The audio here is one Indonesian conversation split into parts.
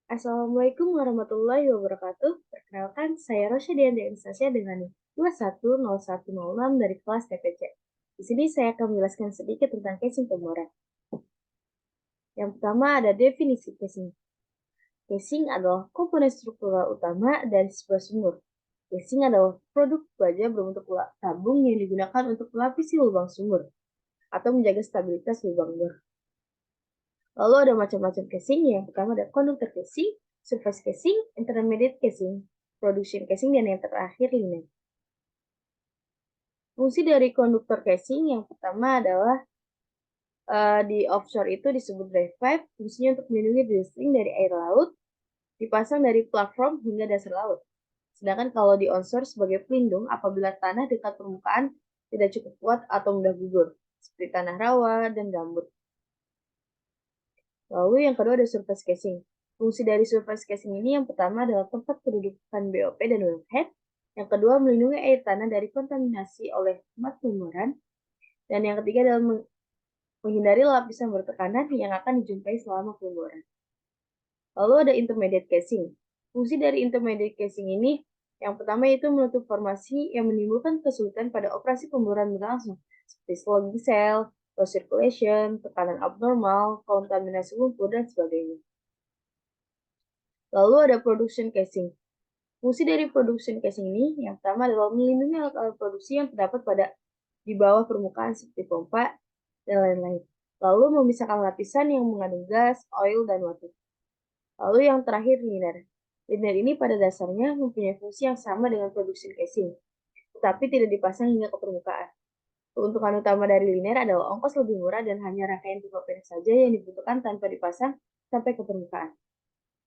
Assalamualaikum warahmatullahi wabarakatuh. Perkenalkan, saya Rosydian Anastasia dengan 210106 dari kelas TPC. Di sini saya akan menjelaskan sedikit tentang casing pemboran. Yang pertama ada definisi casing. Casing adalah komponen struktural utama dari sebuah sumur. Casing adalah produk baja berbentuk tabung yang digunakan untuk melapisi lubang sumur atau menjaga stabilitas lubang bor. Lalu ada macam-macam casing. Yang pertama ada conductor casing, surface casing, intermediate casing, production casing, dan yang terakhir liner. Fungsi dari konduktor casing yang pertama adalah di offshore itu disebut dry pipe, fungsinya untuk melindungi drilling dari air laut, dipasang dari platform hingga dasar laut. Sedangkan kalau di onshore sebagai pelindung apabila tanah dekat permukaan tidak cukup kuat atau mudah gugur, seperti tanah rawa dan gambut. Lalu yang kedua ada surface casing. Fungsi dari surface casing ini yang pertama adalah tempat kedudukan BOP dan wellhead. Yang kedua melindungi air tanah dari kontaminasi oleh mat pemboran. Dan yang ketiga adalah menghindari lapisan bertekanan yang akan dijumpai selama pemboran. Lalu ada intermediate casing. Fungsi dari intermediate casing ini yang pertama itu menutup formasi yang menimbulkan kesulitan pada operasi pemboran berlangsung, seperti slugging cell, low circulation, tekanan abnormal, kontaminasi lumpur, dan sebagainya. Lalu ada production casing. Fungsi dari production casing ini yang pertama adalah melindungi alat-alat produksi yang terdapat di bawah permukaan seperti pompa dan lain-lain. Lalu memisahkan lapisan yang mengandung gas, oil, dan water. Lalu yang terakhir liner. Liner ini pada dasarnya mempunyai fungsi yang sama dengan production casing, tetapi tidak dipasang hingga ke permukaan. Keuntungan utama dari liner adalah ongkos lebih murah dan hanya rangkaian tipe pendek saja yang dibutuhkan tanpa dipasang sampai ke permukaan.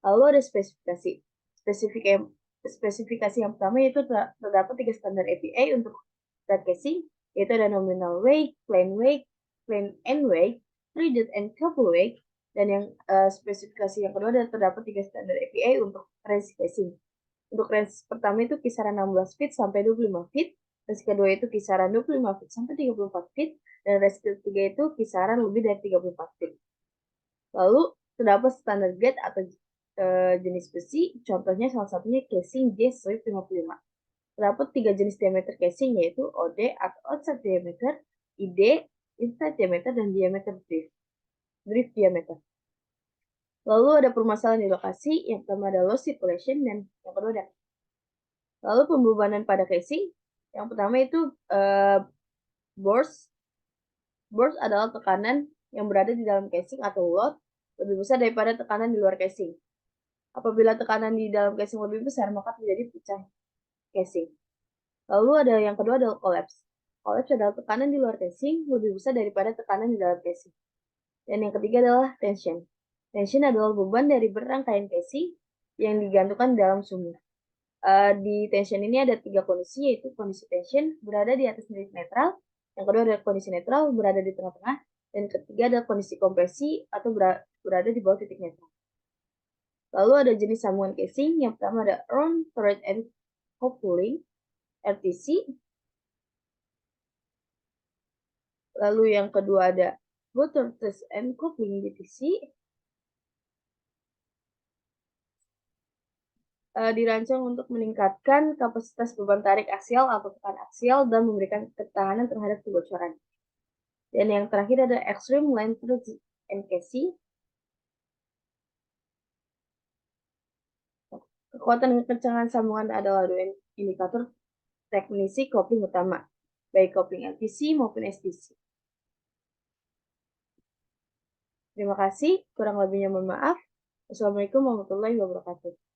Lalu ada spesifikasi. Spesifikasi yang pertama yaitu terdapat 3 standar APA untuk flat casing, yaitu ada nominal weight, plain end weight, rigid and couple weight, dan yang spesifikasi yang kedua terdapat 3 standar APA untuk range casing. Untuk range pertama itu kisaran 16 feet sampai 25 feet, range kedua itu kisaran 25 feet sampai 34 feet, dan range ketiga itu kisaran lebih dari 34 feet. Lalu terdapat standar grade atau jenis besi, contohnya salah satunya casing J-Swift 55. Terdapat 3 jenis diameter casing yaitu OD atau outside diameter, ID, inside diameter, dan diameter drift diameter. Lalu ada permasalahan di lokasi, yang pertama ada low circulation dan yang kedua ada. Lalu pembebanan pada casing, yang pertama itu burst. Burst adalah tekanan yang berada di dalam casing atau load lebih besar daripada tekanan di luar casing. Apabila tekanan di dalam casing lebih besar, maka terjadi pecah casing. Lalu ada yang kedua adalah collapse. Collapse adalah tekanan di luar casing lebih besar daripada tekanan di dalam casing. Dan yang ketiga adalah tension. Tension adalah beban dari berangkaian casing yang digantungkan di dalam sumur. Di tension ini ada 3 kondisi, yaitu kondisi tension berada di atas titik netral, yang kedua adalah kondisi netral berada di tengah-tengah, dan ketiga adalah kondisi kompresi atau berada di bawah titik netral. Lalu ada jenis sambungan casing, yang pertama ada round thread and coupling, RTC. Lalu yang kedua ada rotor thread and coupling, BTC. Dirancang untuk meningkatkan kapasitas beban tarik aksial atau tekan aksial dan memberikan ketahanan terhadap kebocoran. Dan yang terakhir ada extreme line thread and casing. Kekuatan dan kekencangan sambungan adalah dua indikator teknisi kopling utama, baik kopling LTC maupun STC. Terima kasih, kurang lebihnya mohon maaf. Wassalamualaikum warahmatullahi wabarakatuh.